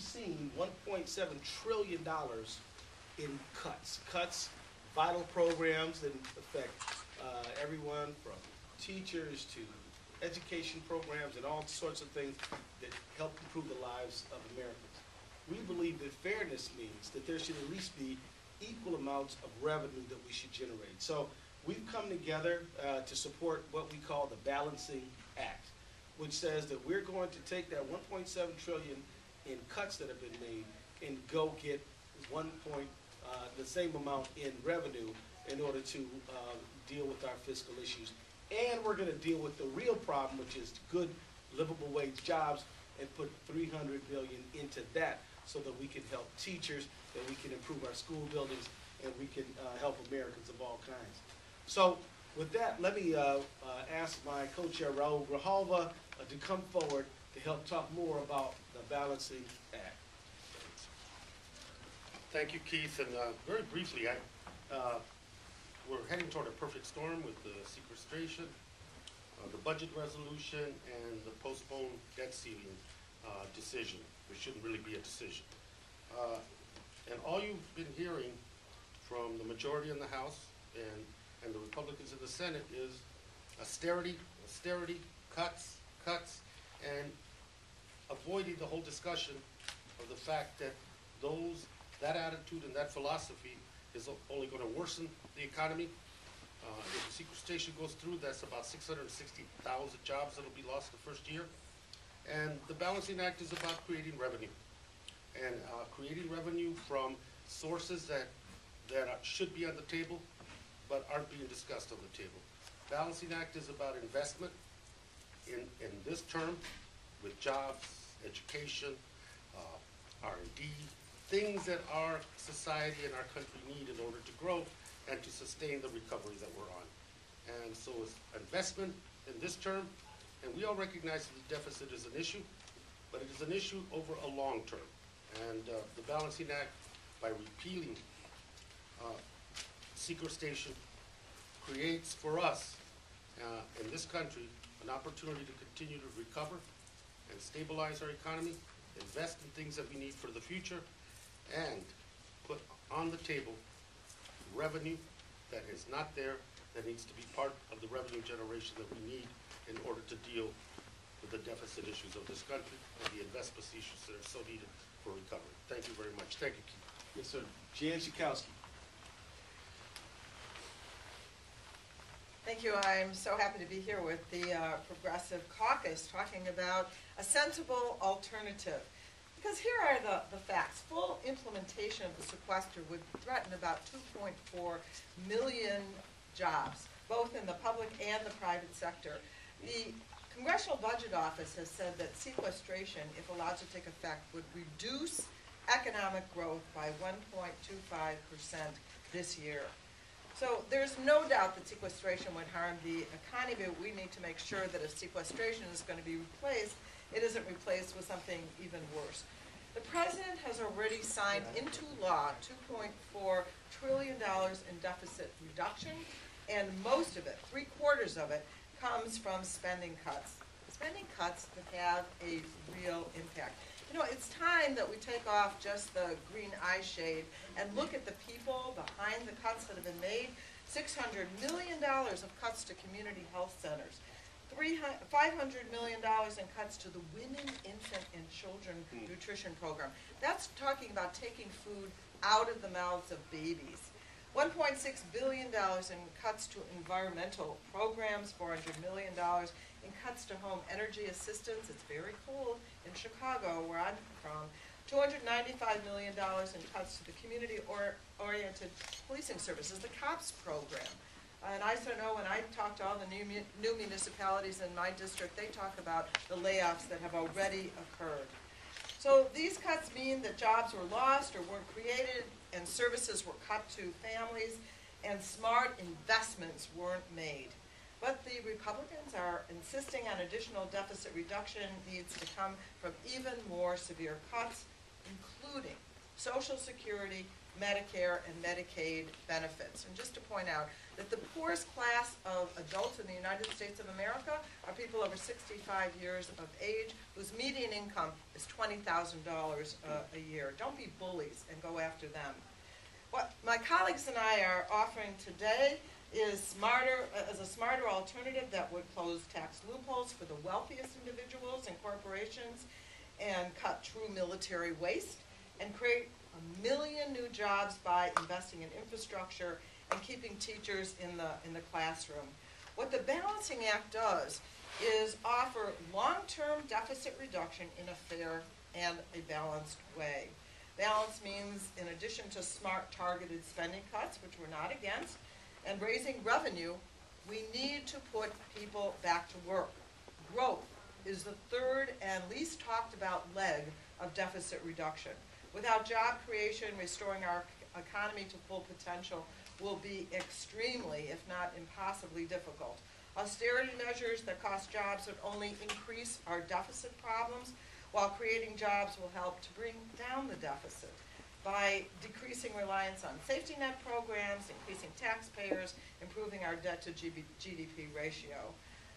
we've seen $1.7 trillion in cuts, vital programs that affect everyone from teachers to education programs and all sorts of things that help improve the lives of Americans. We believe that fairness means that there should at least be equal amounts of revenue that we should generate. So we've come together to support what we call the Balancing Act, which says that we're going to take that $1.7 trillion in cuts that have been made and go get the same amount in revenue in order to deal with our fiscal issues. And we're going to deal with the real problem, which is good livable wage jobs, and put $300 billion into that so that we can help teachers, that we can improve our school buildings, and we can help Americans of all kinds. So with that, let me ask my co-chair, Raul Grijalva, to come forward to help talk more about the Balancing Act. Thank you, Keith. And very briefly, we're heading toward a perfect storm with the sequestration, the budget resolution, and the postponed debt ceiling decision, which shouldn't really be a decision. And all you've been hearing from the majority in the House and the Republicans in the Senate is austerity, cuts, and avoiding the whole discussion of the fact that that attitude and that philosophy is only going to worsen the economy. If the sequestration goes through, that's about 660,000 jobs that will be lost the first year. And the Balancing Act is about creating revenue. And creating revenue from sources that should be on the table, but aren't being discussed on the table. Balancing Act is about investment in this term with jobs, education, R&D, things that our society and our country need in order to grow and to sustain the recovery that we're on. And so it's investment in this term, and we all recognize that the deficit is an issue, but it is an issue over a long term. And the Balancing Act, by repealing sequestration, creates for us in this country an opportunity to continue to recover and stabilize our economy, invest in things that we need for the future, and put on the table revenue that is not there, that needs to be part of the revenue generation that we need in order to deal with the deficit issues of this country and the investment issues that are so needed for recovery. Thank you very much. Thank you, Keith. Yes, sir. Jan Schakowsky. Thank you. I'm so happy to be here with the Progressive Caucus talking about a sensible alternative. Because here are the facts. Full implementation of the sequester would threaten about 2.4 million jobs, both in the public and the private sector. The Congressional Budget Office has said that sequestration, if allowed to take effect, would reduce economic growth by 1.25% this year. So there's no doubt that sequestration would harm the economy, but we need to make sure that if sequestration is going to be replaced, it isn't replaced with something even worse. The President has already signed into law $2.4 trillion in deficit reduction, and most of it, 3/4 of it, comes from spending cuts. Spending cuts that have a real impact. You know, it's time that we take off just the green eye shade and look at the people behind the cuts that have been made. $600 million of cuts to community health centers. $500 million in cuts to the Women, Infant, and Children Nutrition Program. That's talking about taking food out of the mouths of babies. $1.6 billion in cuts to environmental programs, $400 million in cuts to home energy assistance. It's very cold in Chicago, where I'm from. $295 million in cuts to the community-oriented policing services, the COPS program. And I also know when I talk to all the new municipalities in my district, they talk about the layoffs that have already occurred. So these cuts mean that jobs were lost or weren't created, and services were cut to families, and smart investments weren't made. But the Republicans are insisting on additional deficit reduction needs to come from even more severe cuts, including Social Security, Medicare, and Medicaid benefits. And just to point out, that the poorest class of adults in the United States of America are people over 65 years of age whose median income is $20,000 a year. Don't be bullies and go after them. What my colleagues and I are offering today is a smarter alternative that would close tax loopholes for the wealthiest individuals and corporations and cut true military waste and create 1 million new jobs by investing in infrastructure and keeping teachers in the classroom. What the Balancing Act does is offer long-term deficit reduction in a fair and a balanced way. Balance means, in addition to smart targeted spending cuts, which we're not against, and raising revenue, we need to put people back to work. Growth is the third and least talked about leg of deficit reduction. Without job creation, restoring our economy to full potential will be extremely, if not impossibly, difficult. Austerity measures that cost jobs would only increase our deficit problems, while creating jobs will help to bring down the deficit by decreasing reliance on safety net programs, increasing taxpayers, improving our debt to GDP ratio.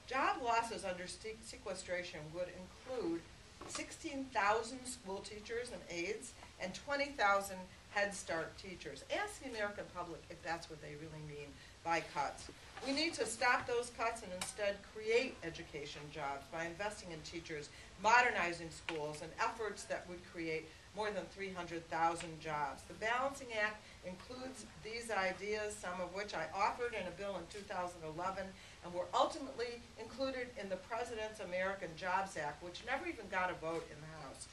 Job losses under sequestration would include 16,000 school teachers and aides and 20,000 Head Start teachers. Ask the American public if that's what they really mean by cuts. We need to stop those cuts and instead create education jobs by investing in teachers, modernizing schools, and efforts that would create more than 300,000 jobs. The Balancing Act includes these ideas, some of which I offered in a bill in 2011, and were ultimately included in the President's American Jobs Act, which never even got a vote in the House.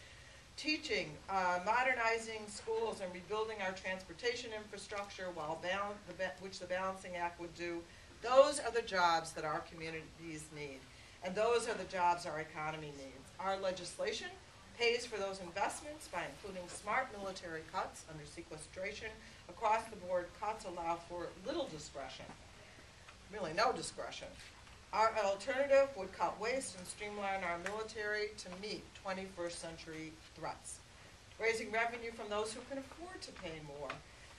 Teaching, modernizing schools, and rebuilding our transportation infrastructure, which the Balancing Act would do, those are the jobs that our communities need, and those are the jobs our economy needs. Our legislation pays for those investments by including smart military cuts under sequestration. Across the board, cuts allow for little discretion, really no discretion. Our alternative would cut waste and streamline our military to meet 21st century threats, raising revenue from those who can afford to pay more,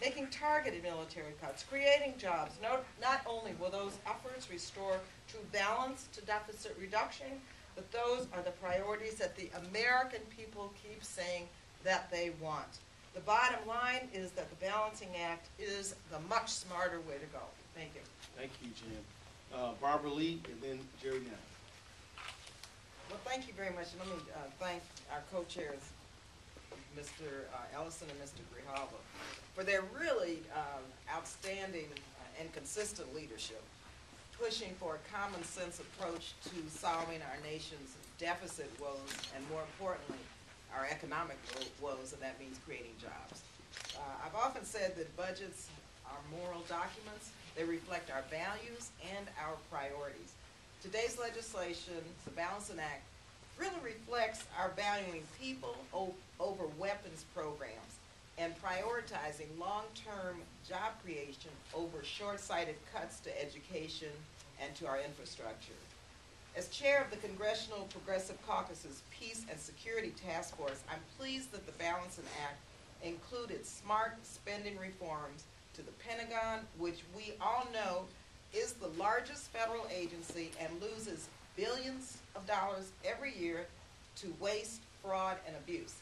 making targeted military cuts, creating jobs. Not only will those efforts restore true balance to deficit reduction, but those are the priorities that the American people keep saying that they want. The bottom line is that the Balancing Act is the much smarter way to go. Thank you. Thank you, Jan. Barbara Lee, and then Jerry Young. Well, thank you very much. Let me thank our co-chairs, Mr. Ellison and Mr. Grijalva, for their really outstanding and consistent leadership, pushing for a common sense approach to solving our nation's deficit woes, and more importantly, our economic woes, and that means creating jobs. I've often said that budgets are moral documents. They reflect our values and our priorities. Today's legislation, the Balancing Act, really reflects our valuing people over weapons programs and prioritizing long-term job creation over short-sighted cuts to education and to our infrastructure. As chair of the Congressional Progressive Caucus's Peace and Security Task Force, I'm pleased that the Balancing Act included smart spending reforms to the Pentagon, which we all know is the largest federal agency and loses billions of dollars every year to waste, fraud, and abuse.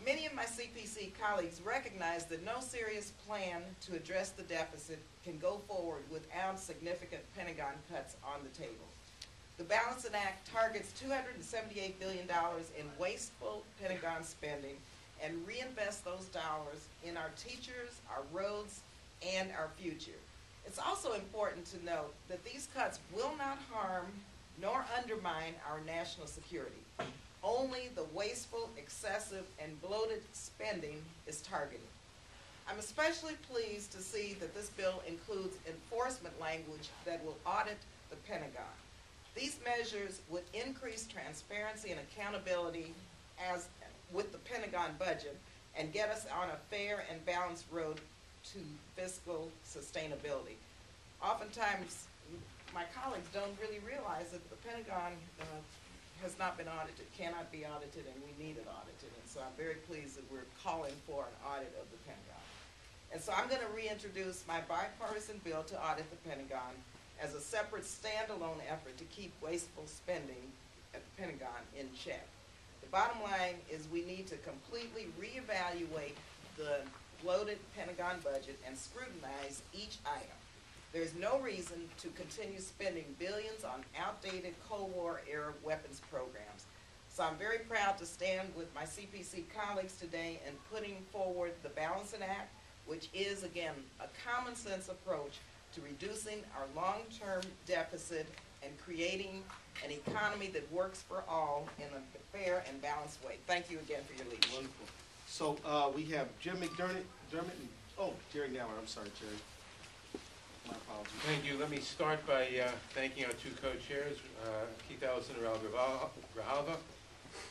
Many of my CPC colleagues recognize that no serious plan to address the deficit can go forward without significant Pentagon cuts on the table. The Balancing Act targets $278 billion in wasteful Pentagon spending and reinvests those dollars in our teachers, our roads, and our future. It's also important to note that these cuts will not harm nor undermine our national security. Only the wasteful, excessive, and bloated spending is targeted. I'm especially pleased to see that this bill includes enforcement language that will audit the Pentagon. These measures would increase transparency and accountability as with the Pentagon budget and get us on a fair and balanced road to fiscal sustainability. Oftentimes, my colleagues don't really realize that the Pentagon has not been audited, cannot be audited, and we need it audited. And so I'm very pleased that we're calling for an audit of the Pentagon. And so I'm going to reintroduce my bipartisan bill to audit the Pentagon as a separate standalone effort to keep wasteful spending at the Pentagon in check. The bottom line is we need to completely reevaluate the bloated Pentagon budget and scrutinize each item. There's no reason to continue spending billions on outdated Cold War era weapons programs. So I'm very proud to stand with my CPC colleagues today in putting forward the Balancing Act, which is, again, a common sense approach to reducing our long-term deficit and creating an economy that works for all in a fair and balanced way. Thank you again for your leadership. Wonderful. So we have Jim McDermott, and, oh, Jerry Nowler. I'm sorry, Jerry. My apologies. Thank you. Let me start by thanking our two co-chairs, Keith Ellison and Raul Grijalva.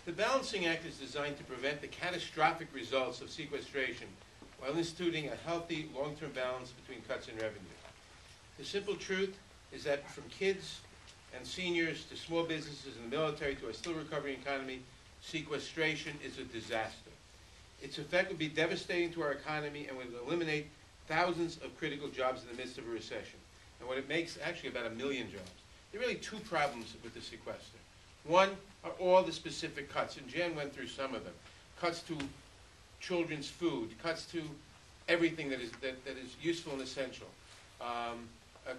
The Balancing Act is designed to prevent the catastrophic results of sequestration while instituting a healthy long-term balance between cuts and revenue. The simple truth is that from kids and seniors to small businesses and the military to a still recovering economy, sequestration is a disaster. Its effect would be devastating to our economy and would eliminate thousands of critical jobs in the midst of a recession. And what it makes, actually about 1 million jobs. There are really two problems with the sequester. One are all the specific cuts, and Jan went through some of them. Cuts to children's food, cuts to everything that is useful and essential.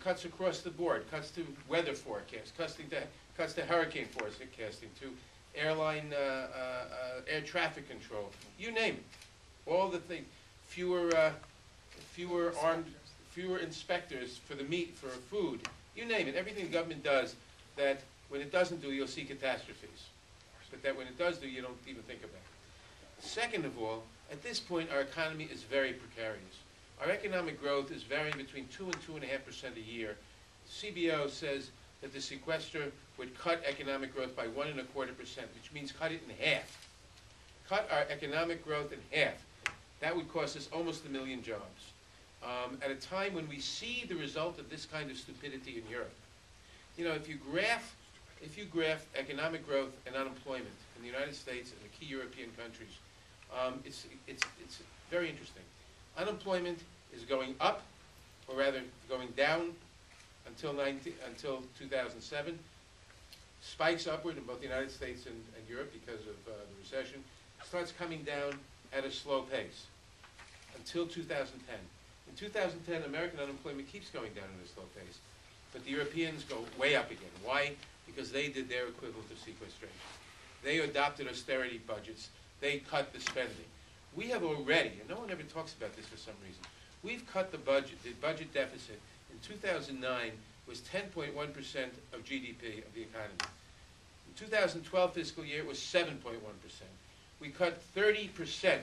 Cuts across the board, cuts to weather forecasts, cuts to hurricane forecasting, to airline air traffic control, you name it. All the things, fewer inspectors for the meat, for food, you name it. Everything the government does that when it doesn't do, you'll see catastrophes. But that when it does do, you don't even think about it. Second of all, at this point, our economy is very precarious. Our economic growth is varying between 2 and 2.5% a year. CBO says that the sequester would cut economic growth by 1.25%, which means cut it in half. Cut our economic growth in half. That would cost us almost 1 million jobs. At a time when we see the result of this kind of stupidity in Europe. You know, if you graph economic growth and unemployment in the United States and the key European countries, it's very interesting. Unemployment is going up, or rather going down until 2007. Spikes upward in both the United States and Europe because of the recession. Starts coming down at a slow pace until 2010. In 2010, American unemployment keeps going down at a slow pace, but the Europeans go way up again. Why? Because they did their equivalent of sequestration. They adopted austerity budgets. They cut the spending. We have already, and no one ever talks about this for some reason, we've cut the budget deficit in 2009 was 10.1% of GDP of the economy. In 2012 fiscal year, it was 7.1%. We cut 30%,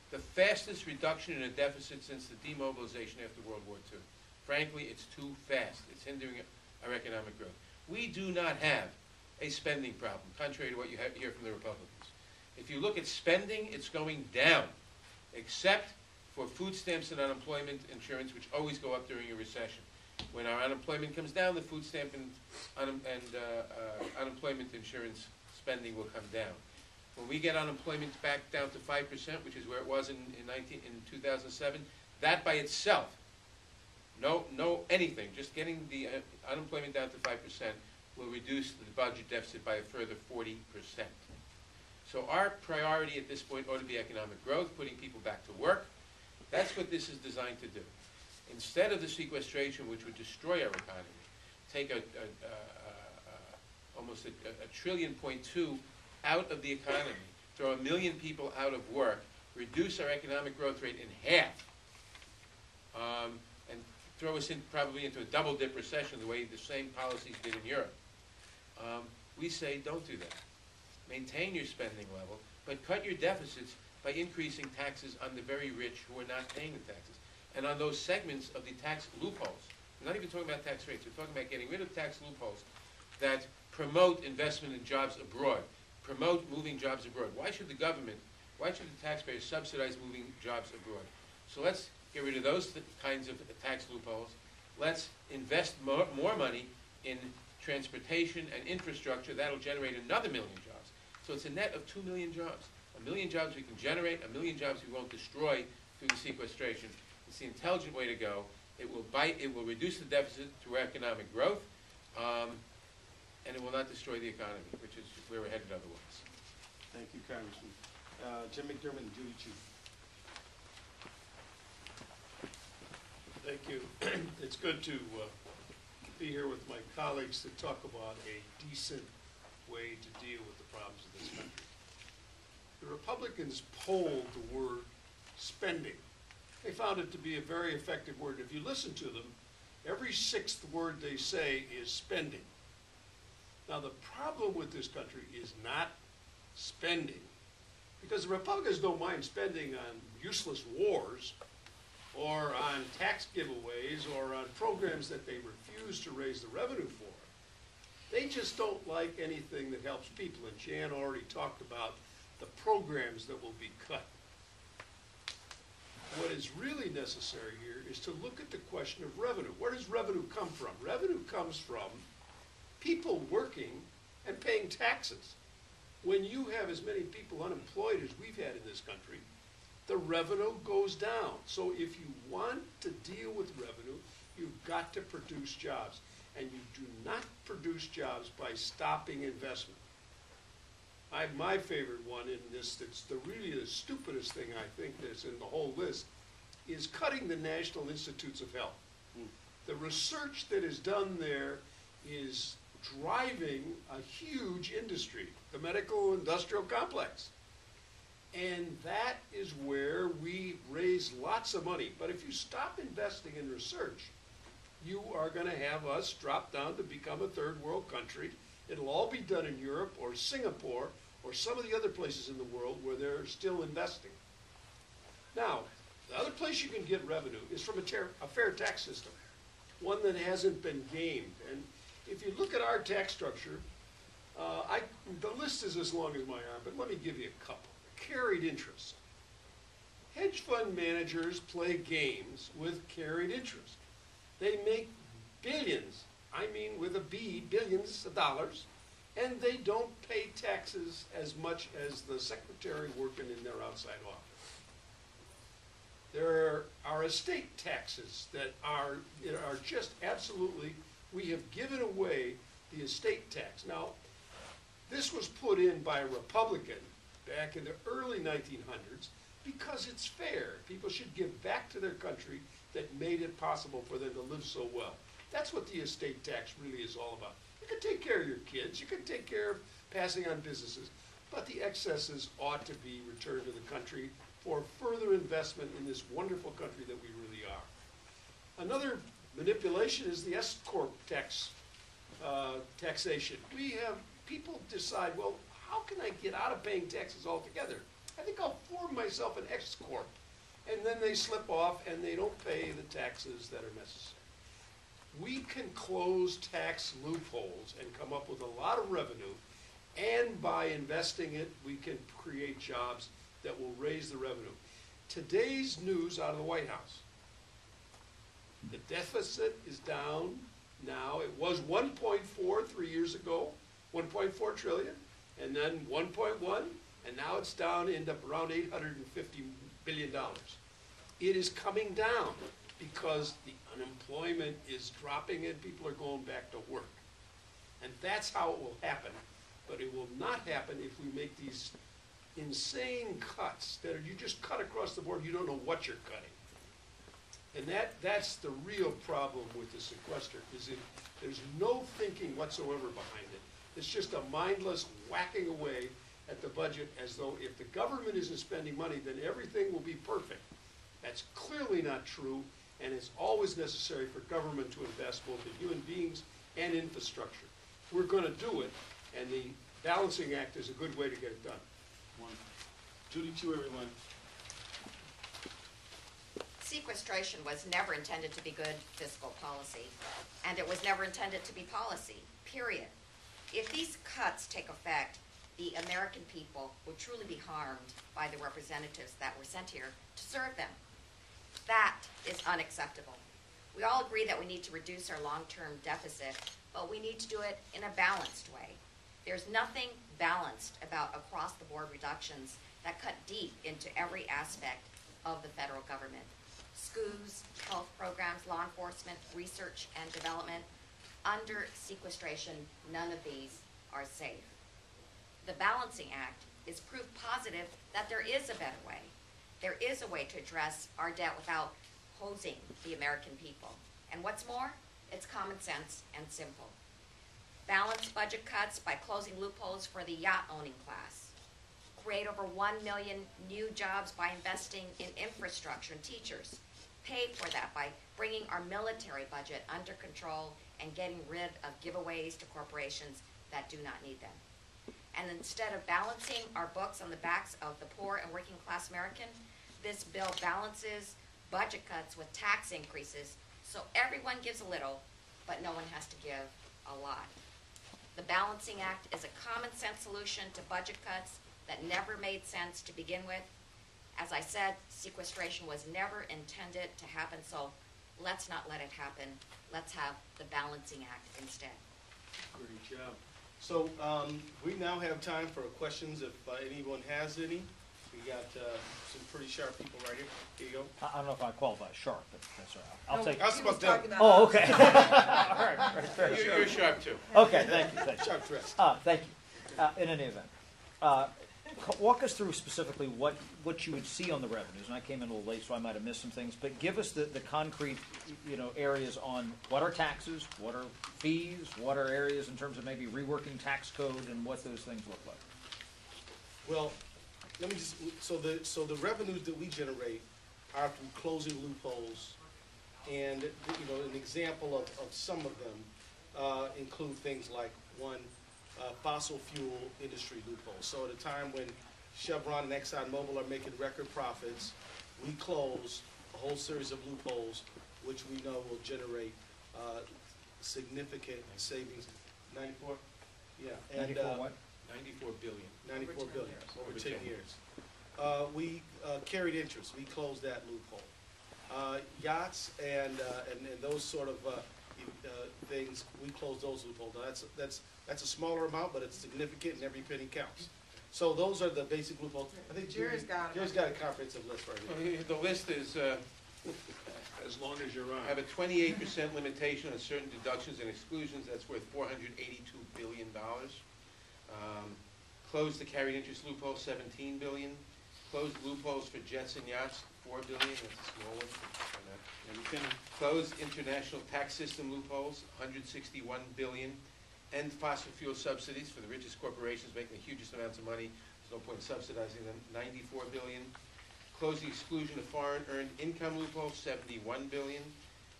the fastest reduction in a deficit since the demobilization after World War II. Frankly, it's too fast. It's hindering our economic growth. We do not have a spending problem, contrary to what you hear from the Republicans. If you look at spending, it's going down, except for food stamps and unemployment insurance, which always go up during a recession. When our unemployment comes down, the food stamp and unemployment insurance spending will come down. When we get unemployment back down to 5%, which is where it was in 2007, that by itself, no anything, just getting the unemployment down to 5% will reduce the budget deficit by a further 40%. So our priority at this point ought to be economic growth, putting people back to work. That's what this is designed to do. Instead of the sequestration, which would destroy our economy, take almost a $1.2 trillion out of the economy, throw 1 million people out of work, reduce our economic growth rate in half, and throw us probably into a double-dip recession the way the same policies did in Europe. We say don't do that. Maintain your spending level, but cut your deficits by increasing taxes on the very rich who are not paying the taxes. And on those segments of the tax loopholes, we're not even talking about tax rates, we're talking about getting rid of tax loopholes that promote investment in jobs abroad, promote moving jobs abroad. Why should the taxpayers subsidize moving jobs abroad? So let's get rid of those kinds of tax loopholes. Let's invest more money in transportation and infrastructure. That'll generate another 1 million jobs. So it's a net of 2 million jobs. 1 million jobs we can generate, 1 million jobs we won't destroy through the sequestration. It's the intelligent way to go. It will reduce the deficit through economic growth, and it will not destroy the economy, which is where we're headed otherwise. Thank you, Congressman. Jim McDermott and Judy Chu. Thank you. It's good to be here with my colleagues to talk about a decent way to deal with the problems of this country. The Republicans polled the word spending. They found it to be a very effective word. If you listen to them, every sixth word they say is spending. Now, the problem with this country is not spending, because the Republicans don't mind spending on useless wars or on tax giveaways or on programs that they refuse to raise the revenue for. They just don't like anything that helps people, and Jan already talked about the programs that will be cut. What is really necessary here is to look at the question of revenue. Where does revenue come from? Revenue comes from people working and paying taxes. When you have as many people unemployed as we've had in this country, the revenue goes down. So if you want to deal with revenue, you've got to produce jobs. And you do not produce jobs by stopping investment. My favorite one in this, that's really the stupidest thing I think that's in the whole list, is cutting the National Institutes of Health. The research that is done there is driving a huge industry, the medical industrial complex. And that is where we raise lots of money. But if you stop investing in research, you are going to have us drop down to become a third world country. It'll all be done in Europe or Singapore or some of the other places in the world where they're still investing. Now, the other place you can get revenue is from a fair tax system, one that hasn't been gamed. And if you look at our tax structure, the list is as long as my arm, but let me give you a couple. Carried interest. Hedge fund managers play games with carried interest. They make billions, I mean with a B, billions of dollars, and they don't pay taxes as much as the secretary working in their outside office. There are estate taxes that are just absolutely, we have given away the estate tax. Now, this was put in by a Republican back in the early 1900s because it's fair. People should give back to their country that made it possible for them to live so well. That's what the estate tax really is all about. You can take care of your kids, you can take care of passing on businesses, but the excesses ought to be returned to the country for further investment in this wonderful country that we really are. Another manipulation is the S-corp taxation. We have people decide, well, how can I get out of paying taxes altogether? I think I'll form myself an S-corp. And then they slip off and they don't pay the taxes that are necessary. We can close tax loopholes and come up with a lot of revenue, and by investing it, we can create jobs that will raise the revenue. Today's news out of the White House. The deficit is down now. It was 1.4 3 years ago, 1.4 trillion, and then 1.1, and now it's down into around $850 billion. It is coming down because the unemployment is dropping and people are going back to work. And that's how it will happen. But it will not happen if we make these insane cuts that are, you just cut across the board, you don't know what you're cutting. And that's the real problem with the sequester, is there's no thinking whatsoever behind it. It's just a mindless whacking away at the budget as though if the government isn't spending money, then everything will be perfect. That's clearly not true, and it's always necessary for government to invest both in human beings and infrastructure. We're going to do it, and the balancing act is a good way to get it done. Judy Chu, everyone. Sequestration was never intended to be good fiscal policy, and it was never intended to be policy, period. If these cuts take effect, the American people will truly be harmed by the representatives that were sent here to serve them. That is unacceptable. We all agree that we need to reduce our long-term deficit, but we need to do it in a balanced way. There's nothing balanced about across-the-board reductions that cut deep into every aspect of the federal government. schools, health programs, law enforcement, research and development. Under sequestration, none of these are safe. The Balancing Act is proof positive that there is a better way. There is a way to address our debt without hosing the American people. And what's more, it's common sense and simple. Balance budget cuts by closing loopholes for the yacht-owning class. Create over 1 million new jobs by investing in infrastructure and teachers. Pay for that by bringing our military budget under control and getting rid of giveaways to corporations that do not need them. And instead of balancing our books on the backs of the poor and working class American, this bill balances budget cuts with tax increases so everyone gives a little, but no one has to give a lot. The Balancing Act is a common sense solution to budget cuts that never made sense to begin with. As I said, sequestration was never intended to happen, so let's not let it happen. Let's have the Balancing Act instead. Great job. So we now have time for questions if anyone has any. We got some pretty sharp people right here. Here you go. I don't know if I qualify as sharp, but that's all right. I'll take. I was supposed to. Oh, okay. All right, fair. You're sharp too. Okay, thank you. Thank you. Sharp dress. Thank you. In any event, walk us through specifically what you would see on the revenues. And I came in a little late, so I might have missed some things. But give us the concrete, areas on what are taxes, what are fees, what are areas in terms of maybe reworking tax code, and what those things look like. Well, let me just, so the revenues that we generate are from closing loopholes. And, an example of some of them include things like, one, fossil fuel industry loopholes. So at a time when Chevron and ExxonMobil are making record profits, we close a whole series of loopholes, which we know will generate significant savings. 94? Yeah. And, 94 what? 94 billion. 94 billion over 10 10 years. We carried interest. We closed that loophole. Yachts and those sort of things, we closed those loopholes. Now that's a smaller amount, but it's significant, and every penny counts. So those are the basic loopholes. I think Jerry's got it. Jerry's got a comprehensive list right here. The list is, As long as you're have on. a 28% limitation on certain deductions and exclusions. That's worth $482 billion. Close the carried interest loophole, $17 billion. Close loopholes for jets and yachts, $4 billion. That's a small one. Close international tax system loopholes, $161 billion. End fossil fuel subsidies for the richest corporations making the hugest amounts of money. There's no point in subsidizing them, $94 billion. Close the exclusion of foreign earned income loophole, $71 billion.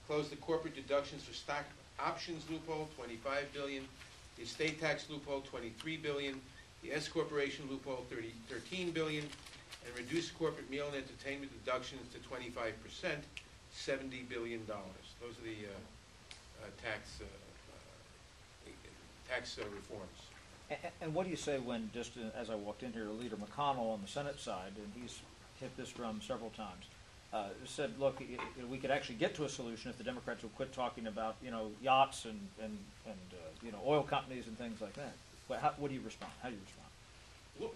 Close the corporate deductions for stock options loophole, $25 billion. The estate tax loophole, $23 billion. The S corporation loophole, $13 billion. And reduce corporate meal and entertainment deductions to 25%, $70 billion. Those are the tax reforms. And what do you say when, just as I walked in here, Leader McConnell on the Senate side, and he's hit this drum several times, said, look, we could actually get to a solution if the Democrats would quit talking about, yachts and oil companies and things like that. What do you respond? How do you respond? Well,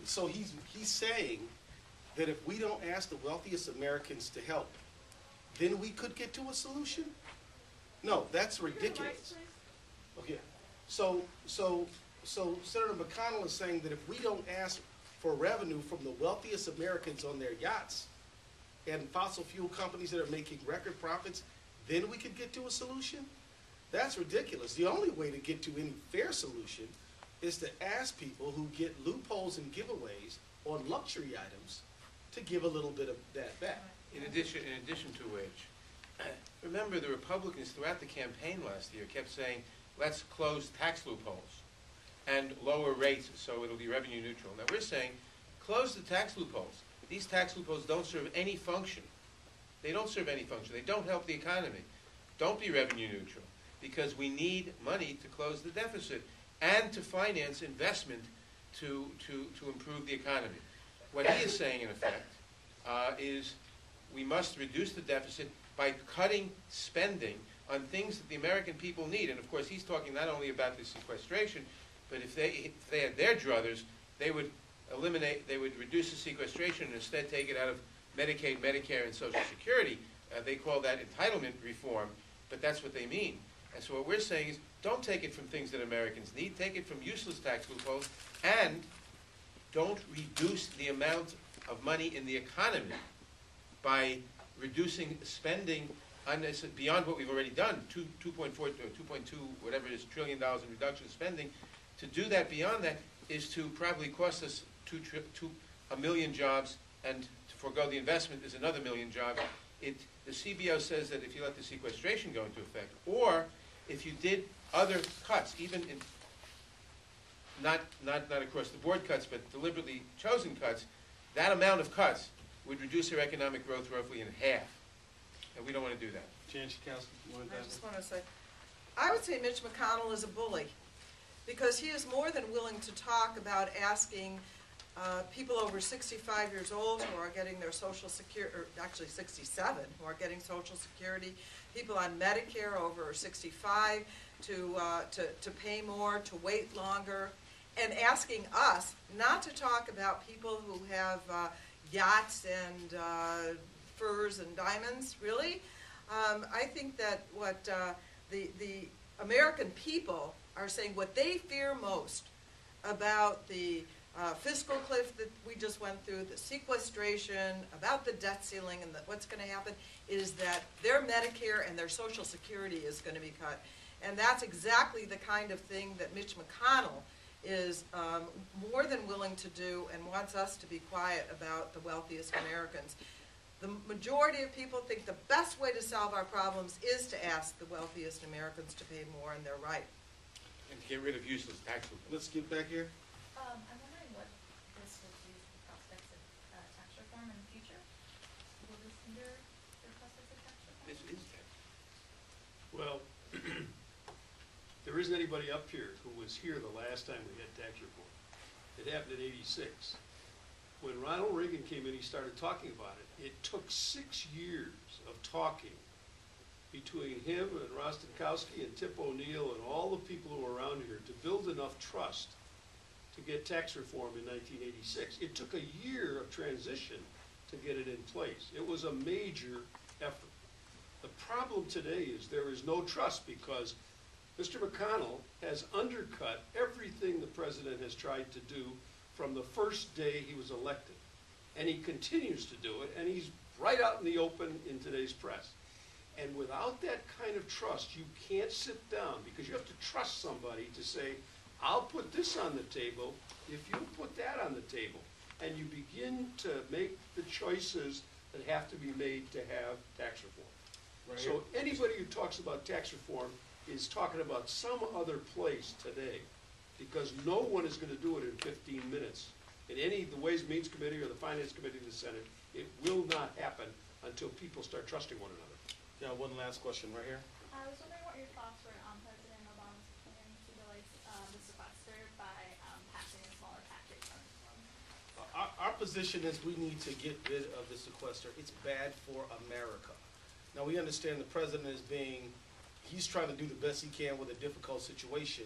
so he's saying that if we don't ask the wealthiest Americans to help, then we could get to a solution? No, that's ridiculous. Okay. So Senator McConnell is saying that if we don't ask for revenue from the wealthiest Americans on their yachts and fossil fuel companies that are making record profits, then we could get to a solution? That's ridiculous. The only way to get to any fair solution is to ask people who get loopholes and giveaways on luxury items to give a little bit of that back. In addition to which, remember the Republicans throughout the campaign last year kept saying, let's close tax loopholes and lower rates so it'll be revenue neutral. Now we're saying, close the tax loopholes. These tax loopholes don't serve any function. They don't serve any function. They don't help the economy. Don't be revenue neutral, because we need money to close the deficit and to finance investment to improve the economy. What he is saying, in effect, is we must reduce the deficit by cutting spending on things that the American people need. And of course, he's talking not only about the sequestration, but if they had their druthers, they would reduce the sequestration and instead take it out of Medicaid, Medicare, and Social Security. They call that entitlement reform, but that's what they mean. And so what we're saying is, don't take it from things that Americans need, take it from useless tax loopholes, and don't reduce the amount of money in the economy by reducing spending beyond what we've already done, 2.4 or 2.2, whatever it is, $2 trillion in reduction of spending. To do that beyond that is to probably cost us 1 million jobs, and to forego the investment is another 1 million jobs. The CBO says that if you let the sequestration go into effect, or if you did other cuts, even in not across the board cuts, but deliberately chosen cuts, that amount of cuts would reduce our economic growth roughly in half. And we don't want to do that. Jan Schakowsky, you want I that? just want to say, I would say Mitch McConnell is a bully, because he is more than willing to talk about asking people over 65 years old who are getting their Social Security, or actually 67, who are getting Social Security, people on Medicare over 65 to pay more, to wait longer, and asking us not to talk about people who have yachts and furs and diamonds, really. I think that what the American people are saying, what they fear most about the fiscal cliff that we just went through, the sequestration, about the debt ceiling, and what's going to happen is that their Medicare and their Social Security is going to be cut. And that's exactly the kind of thing that Mitch McConnell is more than willing to do, and wants us to be quiet about the wealthiest Americans. The majority of people think the best way to solve our problems is to ask the wealthiest Americans to pay more, and they're right. And to get rid of useless tax loopholes. Let's get back here. I'm wondering what this will do to the prospects of tax reform in the future. Will this hinder the prospects of tax reform? This is tax. Well, there isn't anybody up here who was here the last time we had tax reform. It happened in '86. When Ronald Reagan came in, he started talking about it. It took 6 years of talking between him and Rostenkowski and Tip O'Neill and all the people who were around here to build enough trust to get tax reform in 1986. It took a year of transition to get it in place. It was a major effort. The problem today is there is no trust, because Mr. McConnell has undercut everything the president has tried to do from the first day he was elected. And he continues to do it, and he's right out in the open in today's press. And without that kind of trust, you can't sit down, because you have to trust somebody to say, I'll put this on the table if you put that on the table. And you begin to make the choices that have to be made to have tax reform. Right So anybody who talks about tax reform is talking about some other place today, because no one is going to do it in 15 minutes. In the Ways and Means Committee or the Finance Committee of the Senate, it will not happen until people start trusting one another. Yeah, one last question right here. I was wondering what your thoughts were on President Obama's plan to delay the sequester by passing a smaller package on reform. Our position is we need to get rid of the sequester. It's bad for America. Now, we understand the president he's trying to do the best he can with a difficult situation,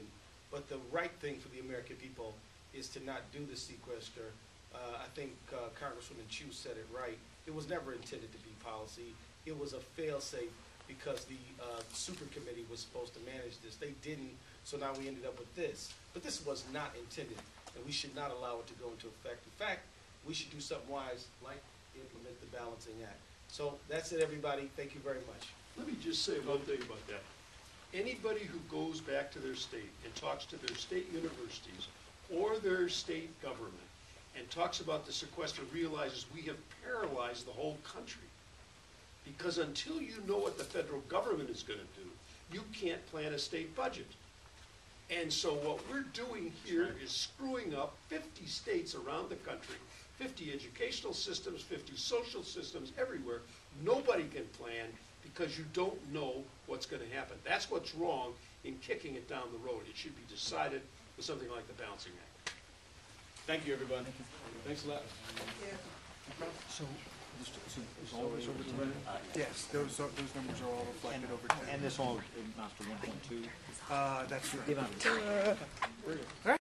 but the right thing for the American people is to not do the sequester. I think Congresswoman Chu said it right. It was never intended to be policy. It was a fail-safe because the super committee was supposed to manage this. They didn't, so now we ended up with this. But this was not intended, and we should not allow it to go into effect. In fact, we should do something wise, like implement the Balancing Act. So that's it, everybody. Thank you very much. Let me just say one thing about that. Anybody who goes back to their state and talks to their state universities or their state government and talks about the sequester realizes we have paralyzed the whole country. Because until you know what the federal government is going to do, you can't plan a state budget. And so what we're doing here is screwing up 50 states around the country, 50 educational systems, 50 social systems everywhere. Nobody can plan because you don't know what's going to happen. That's what's wrong in kicking it down the road. It should be decided with something like the Balancing Act. Thank you, everybody. Thanks a lot. So is all this over to Yes, those numbers are all reflected over time. And this all amounts to 1.2? That's right. The amount.